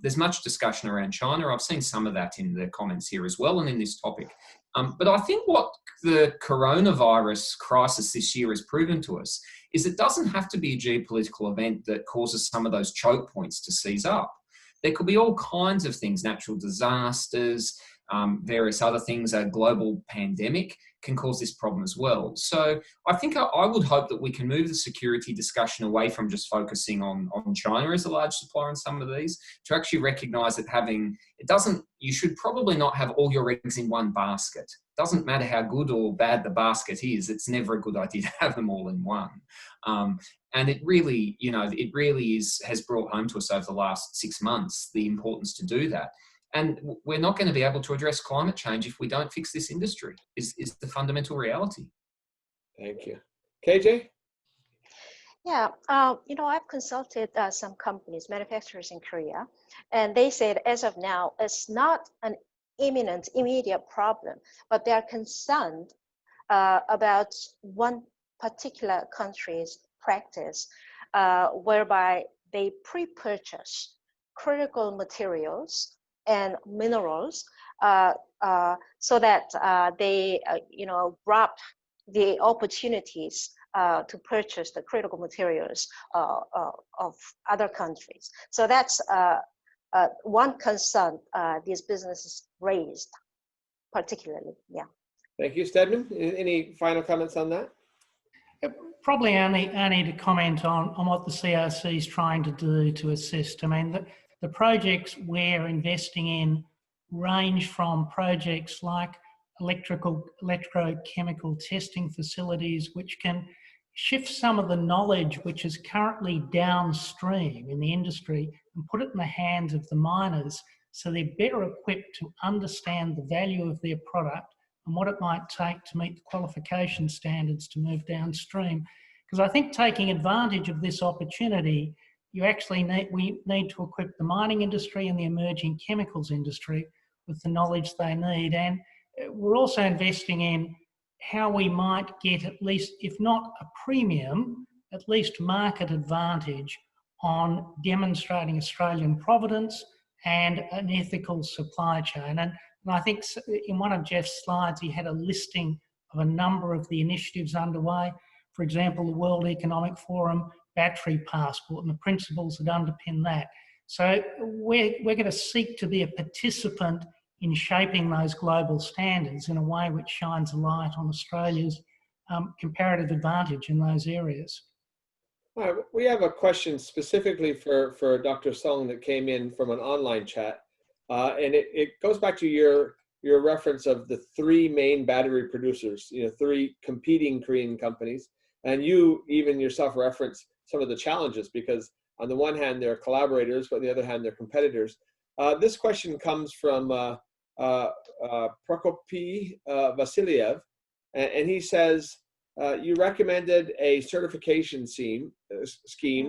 There's much discussion around China. I've seen some of that in the comments here as well and in this topic. But I think what the coronavirus crisis this year has proven to us is it doesn't have to be a geopolitical event that causes some of those choke points to seize up. There could be all kinds of things, natural disasters, various other things. A global pandemic can cause this problem as well. So I think I would hope that we can move the security discussion away from just focusing on China as a large supplier in some of these, to actually recognise that you should probably not have all your eggs in one basket. Doesn't matter how good or bad the basket is, it's never a good idea to have them all in one. And it really, has brought home to us over the last 6 months the importance to do that. And we're not going to be able to address climate change if we don't fix this industry, is the fundamental reality. Thank you. KJ? Yeah, I've consulted some companies, manufacturers in Korea, and they said as of now, it's not an immediate problem, but they are concerned about one particular country's practice whereby they pre-purchase critical materials and minerals so that they, grab the opportunities to purchase the critical materials of other countries. So that's one concern these businesses raised, particularly. Yeah. Thank you, Stedman. Any final comments on that? Probably only to comment on what the CRC is trying to do to assist. I mean, the projects we're investing in range from projects like electrochemical testing facilities, which can shift some of the knowledge which is currently downstream in the industry and put it in the hands of the miners, so they're better equipped to understand the value of their product and what it might take to meet the qualification standards to move downstream. Because I think taking advantage of this opportunity, we need to equip the mining industry and the emerging chemicals industry with the knowledge they need. And we're also investing in how we might get, at least, if not a premium, at least market advantage on demonstrating Australian provenance and an ethical supply chain. And I think in one of Jeff's slides, he had a listing of a number of the initiatives underway. For example, the World Economic Forum battery passport and the principles that underpin that. So we're going to seek to be a participant in shaping those global standards in a way which shines a light on Australia's comparative advantage in those areas. All right, we have a question specifically for Dr. Song that came in from an online chat, and it goes back to your reference of the three main battery producers, three competing Korean companies, and you even yourself reference some of the challenges because on the one hand they're collaborators, but on the other hand they're competitors. This question comes from Prokopy Vasiliev, and he says, you recommended a certification scheme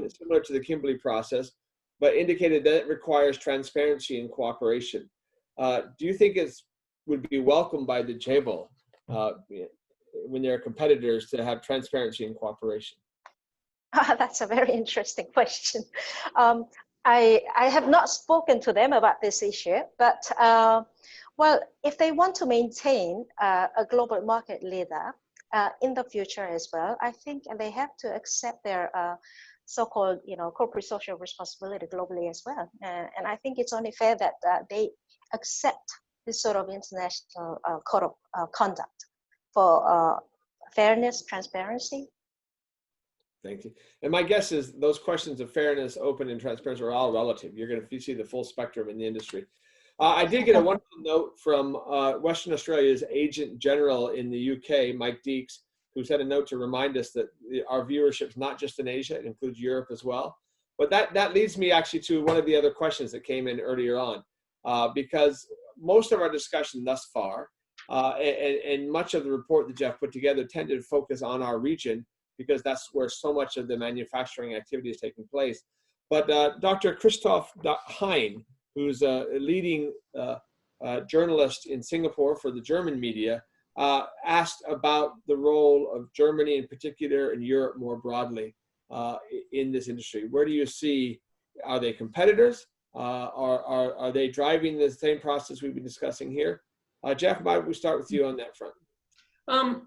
similar to the Kimberley process, but indicated that it requires transparency and cooperation. Do you think it would be welcomed by the Jabil when they're competitors to have transparency and cooperation? That's a very interesting question. I have not spoken to them about this issue, but well, if they want to maintain a global market leader in the future as well, I think they have to accept their so-called, corporate social responsibility globally as well. And I think it's only fair that they accept this sort of international code of conduct for fairness, transparency. Thank you. And my guess is those questions of fairness, open, and transparency are all relative. You're going to see the full spectrum in the industry. I did get a wonderful note from Western Australia's Agent General in the UK, Mike Deeks, who sent a note to remind us that our viewership is not just in Asia, it includes Europe as well. But that leads me actually to one of the other questions that came in earlier on, because most of our discussion thus far, and much of the report that Jeff put together tended to focus on our region, because that's where so much of the manufacturing activity is taking place. But Dr. Christoph Hein, who's a leading journalist in Singapore for the German media, asked about the role of Germany in particular and Europe more broadly in this industry. Where do you see, are they competitors? Are they driving the same process we've been discussing here? Jeff, why don't we start with you on that front?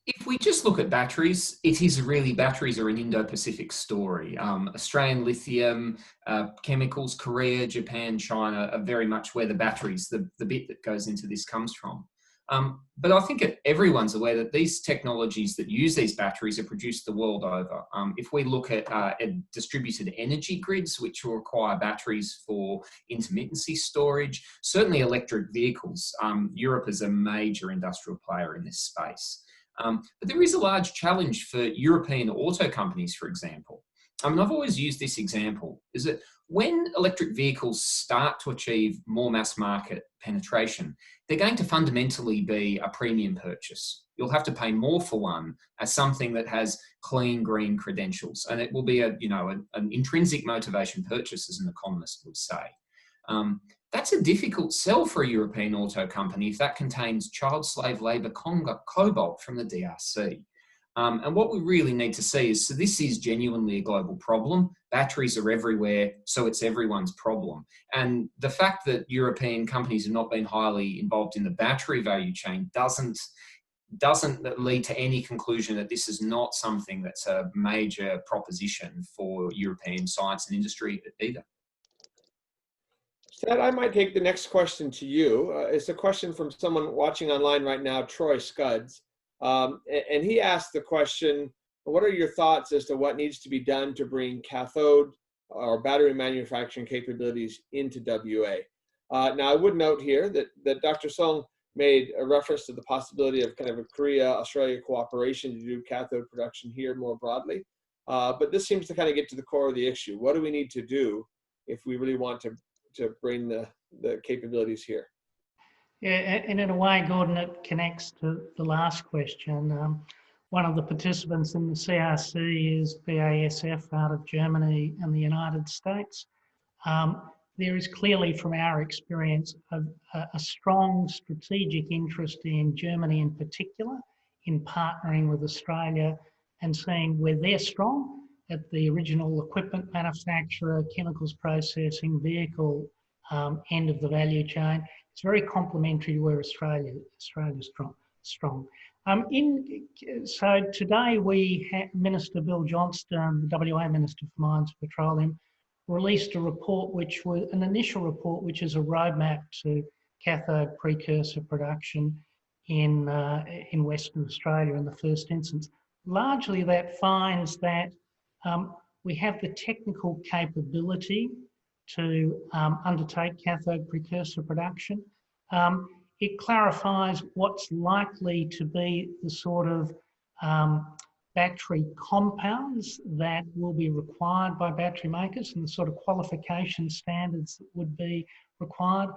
If we just look at batteries, it is really, batteries are an Indo-Pacific story. Australian lithium, chemicals, Korea, Japan, China are very much where the batteries, the bit that goes into this comes from. But I think everyone's aware that these technologies that use these batteries are produced the world over. If we look at distributed energy grids, which will require batteries for intermittency storage, certainly electric vehicles, Europe is a major industrial player in this space. But there is a large challenge for European auto companies, for example. I've always used this example, is that when electric vehicles start to achieve more mass market penetration, they're going to fundamentally be a premium purchase. You'll have to pay more for one as something that has clean, green credentials. And it will be an intrinsic motivation purchase, as an economist would say. That's a difficult sell for a European auto company if that contains child slave labour cobalt from the DRC. And what we really need to see is, so this is genuinely a global problem. Batteries are everywhere, so it's everyone's problem. And the fact that European companies have not been highly involved in the battery value chain doesn't lead to any conclusion that this is not something that's a major proposition for European science and industry either. Seth, I might take the next question to you. It's a question from someone watching online right now, Troy Scuds. And he asked the question, what are your thoughts as to what needs to be done to bring cathode or battery manufacturing capabilities into WA? Now, I would note here that Dr. Song made a reference to the possibility of kind of a Korea-Australia cooperation to do cathode production here more broadly. But this seems to kind of get to the core of the issue. What do we need to do if we really want to bring the capabilities here? Yeah, and in a way, Gordon, it connects to the last question. One of the participants in the CRC is BASF out of Germany and the United States. There is clearly, from our experience, a strong strategic interest in Germany in particular, in partnering with Australia and seeing where they're strong at the original equipment manufacturer, chemicals processing, vehicle end of the value chain. It's very complementary to where Australia's strong. So today we had Minister Bill Johnston, the WA Minister for Mines and Petroleum, released a report which was an initial report, which is a roadmap to cathode precursor production in Western Australia in the first instance. Largely that finds that we have the technical capability to undertake cathode precursor production. It clarifies what's likely to be the sort of battery compounds that will be required by battery makers and the sort of qualification standards that would be required.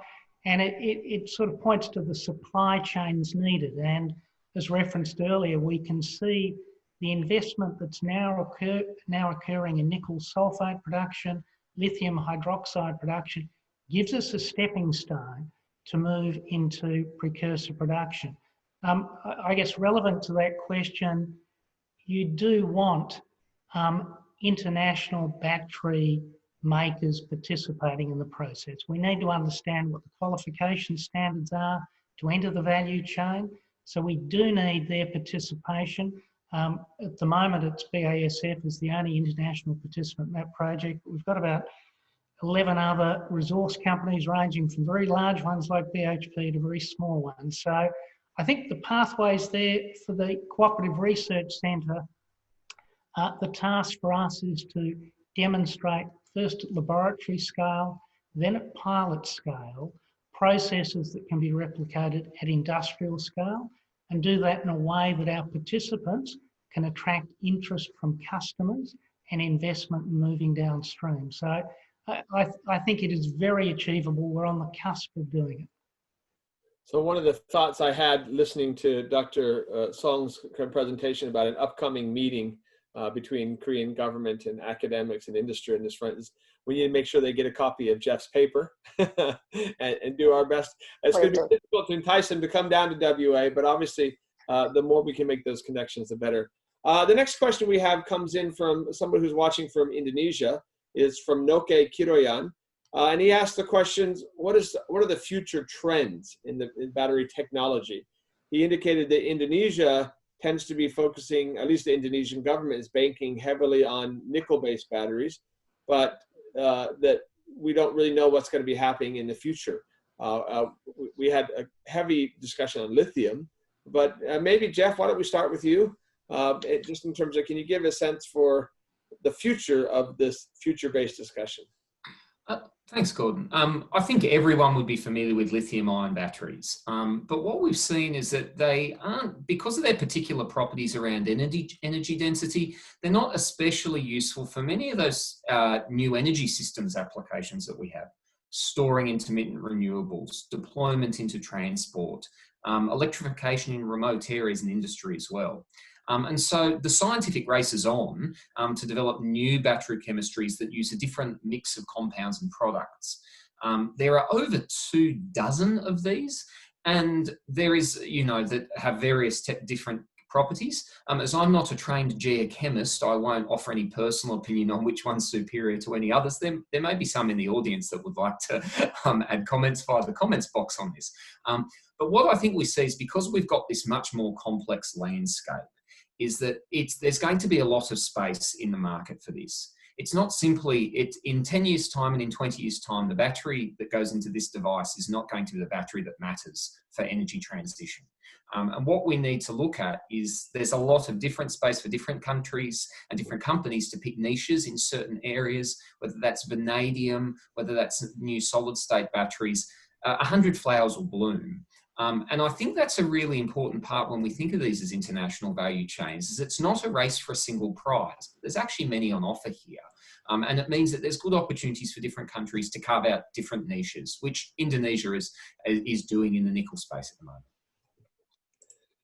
And it sort of points to the supply chains needed. And as referenced earlier, we can see the investment that's now occurring in nickel sulfate production, lithium hydroxide production, gives us a stepping stone to move into precursor production. I guess relevant to that question, you do want international battery makers participating in the process. We need to understand what the qualification standards are to enter the value chain. So we do need their participation. At the moment, it's BASF is the only international participant in that project. We've got about 11 other resource companies ranging from very large ones like BHP to very small ones. So I think the pathways there for the Cooperative Research Centre, the task for us is to demonstrate first at laboratory scale, then at pilot scale, processes that can be replicated at industrial scale, and do that in a way that our participants can attract interest from customers and investment in moving downstream. So I think it is very achievable. We're on the cusp of doing it. So one of the thoughts I had listening to Dr. Song's presentation about an upcoming meeting between Korean government and academics and industry in this front is we need to make sure they get a copy of Jeff's paper and do our best. It's going to be difficult to entice them to come down to WA, but obviously the more we can make those connections, the better. The next question we have comes in from somebody who's watching from Indonesia, is from Noke Kiroyan. And he asked the questions, what are the future trends in battery technology? He indicated that Indonesia tends to be focusing, at least the Indonesian government is banking heavily on nickel-based batteries, but that we don't really know what's going to be happening in the future. We had a heavy discussion on lithium, but maybe Jeff, why don't we start with you? Just in terms of, can you give a sense for the future of this future-based discussion? Thanks, Gordon. I think everyone would be familiar with lithium-ion batteries, but what we've seen is that they aren't, because of their particular properties around energy density, they're not especially useful for many of those new energy systems applications that we have. Storing intermittent renewables, deployment into transport, electrification in remote areas and industry as well. And so the scientific race is on to develop new battery chemistries that use a different mix of compounds and products. There are over 24 of these, and there is, that have various different properties. As I'm not a trained geochemist, I won't offer any personal opinion on which one's superior to any others. There may be some in the audience that would like to add comments via the comments box on this. But what I think we see is, because we've got this much more complex landscape, is that there's going to be a lot of space in the market for this. It's not simply, in 10 years' time and in 20 years' time, the battery that goes into this device is not going to be the battery that matters for energy transition. And what we need to look at is there's a lot of different space for different countries and different companies to pick niches in certain areas, whether that's vanadium, whether that's new solid-state batteries. 100 flowers will bloom. And I think that's a really important part when we think of these as international value chains, is it's not a race for a single prize. There's actually many on offer here. And it means that there's good opportunities for different countries to carve out different niches, which Indonesia is doing in the nickel space at the moment.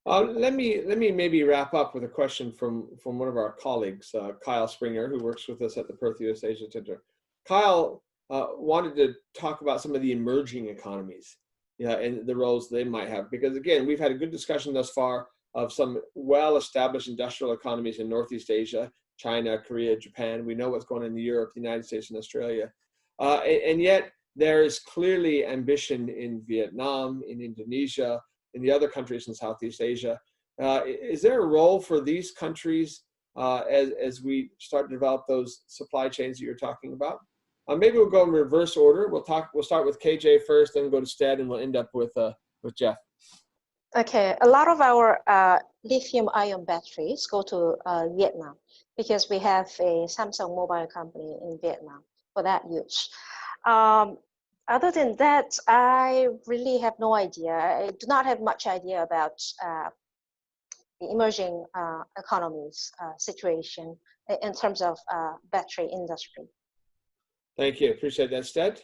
Let me maybe wrap up with a question from one of our colleagues, Kyle Springer, who works with us at the Perth USAsia Centre. Kyle wanted to talk about some of the emerging economies. And the roles they might have, because again, we've had a good discussion thus far of some well-established industrial economies in Northeast Asia, China, Korea, Japan. We know what's going on in Europe, the United States, and Australia. And yet there is clearly ambition in Vietnam, in Indonesia, in the other countries in Southeast Asia. Is there a role for these countries as we start to develop those supply chains that you're talking about? Maybe we'll go in reverse order. We'll start with KJ first, then go to Stead, and we'll end up with Jeff. Okay, a lot of our lithium-ion batteries go to Vietnam because we have a Samsung mobile company in Vietnam for that use. Other than that, I really have no idea. I do not have much idea about the emerging economies situation in terms of battery industry. Thank you. Appreciate that, Stead.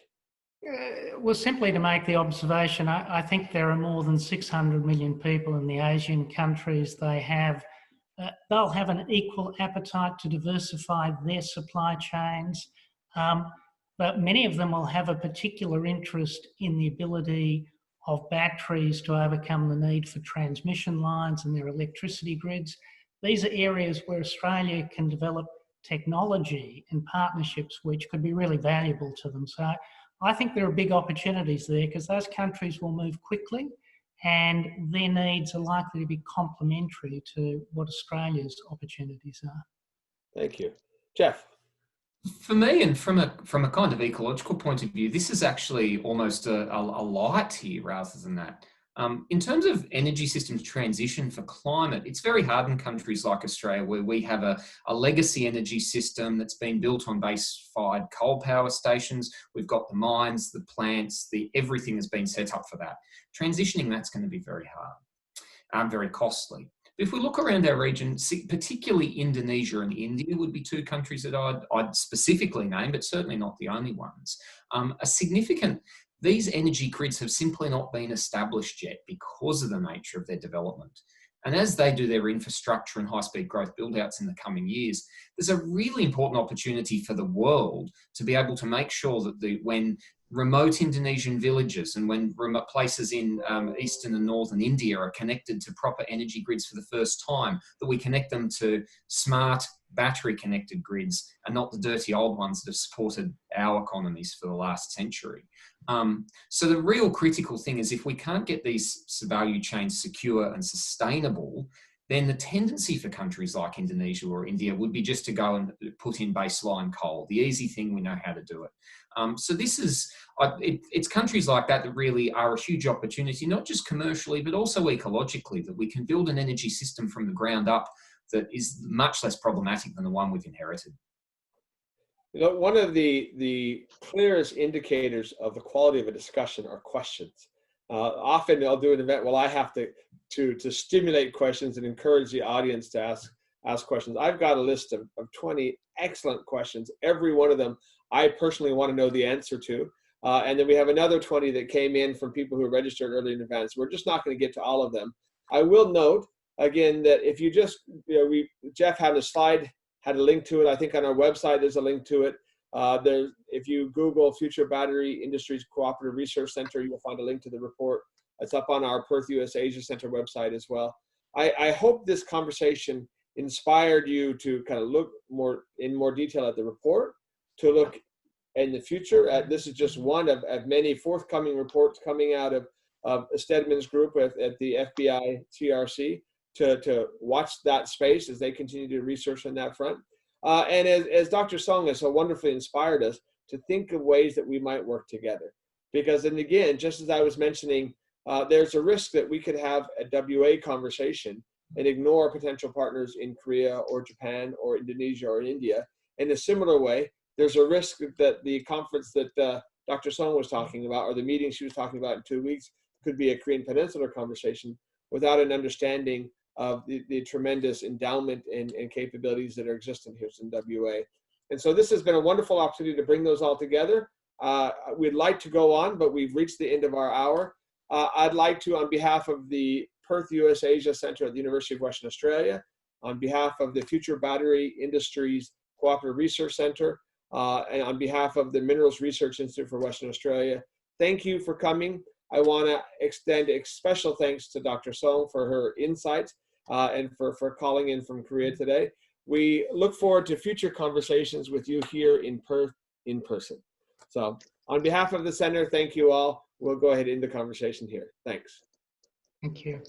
Well, simply to make the observation, I think there are more than 600 million people in the Asian countries. They'll have an equal appetite to diversify their supply chains, but many of them will have a particular interest in the ability of batteries to overcome the need for transmission lines and their electricity grids. These are areas where Australia can develop technology and partnerships which could be really valuable to them. So I think there are big opportunities there because those countries will move quickly and their needs are likely to be complementary to what Australia's opportunities are. Thank you. Jeff. For me, and from a kind of ecological point of view, this is actually almost a light here rather than that. In terms of energy systems transition for climate, it's very hard in countries like Australia where we have a legacy energy system that's been built on base-fired coal power stations. We've got the mines, the plants, everything has been set up for that. Transitioning that's going to be very hard, very costly. If we look around our region, particularly Indonesia and India would be two countries that I'd specifically name, but certainly not the only ones. These energy grids have simply not been established yet because of the nature of their development. And as they do their infrastructure and high-speed growth build-outs in the coming years, there's a really important opportunity for the world to be able to make sure that when remote Indonesian villages and when remote places in eastern and northern India are connected to proper energy grids for the first time, that we connect them to smart battery-connected grids and not the dirty old ones that have supported our economies for the last century. So the real critical thing is if we can't get these value chains secure and sustainable, then the tendency for countries like Indonesia or India would be just to go and put in baseline coal. The easy thing, we know how to do it. So it's countries like that that really are a huge opportunity, not just commercially, but also ecologically, that we can build an energy system from the ground up that is much less problematic than the one we've inherited. You know, one of the clearest indicators of the quality of a discussion are questions. Often I'll do an event, I have to stimulate questions and encourage the audience to ask questions. I've got a list of 20 excellent questions. Every one of them I personally want to know the answer to. And then we have another 20 that came in from people who registered early in advance. We're just not going to get to all of them. I will note, again, that if you just, Jeff had a slide, had a link to it. I think on our website there's a link to it. If you Google Future Battery Industries Cooperative Research Center, you'll find a link to the report. It's up on our Perth USAsia Centre website as well. I hope this conversation inspired you to kind of look in more detail at the report, to look in the future at, this is just one of many forthcoming reports coming out of Stedman's group at the FBI CRC, to watch that space as they continue to research on that front. And as Dr. Song has so wonderfully inspired us to think of ways that we might work together. Because, and again, just as I was mentioning, there's a risk that we could have a WA conversation and ignore potential partners in Korea or Japan or Indonesia or India. In a similar way, there's a risk that the conference that Dr. Song was talking about, or the meeting she was talking about in 2 weeks, could be a Korean Peninsular conversation without an understanding of the tremendous endowment and capabilities that are existent here in WA. And so this has been a wonderful opportunity to bring those all together. We'd like to go on, but we've reached the end of our hour. I'd like to, on behalf of the Perth USAsia Centre at the University of Western Australia, on behalf of the Future Battery Industries Cooperative Research Centre, and on behalf of the Minerals Research Institute for Western Australia, thank you for coming. I want to extend a special thanks to Dr. Song for her insights and for calling in from Korea today. We look forward to future conversations with you here in Perth in person. So on behalf of the center, thank you all. We'll go ahead and end the conversation here. Thanks. Thank you.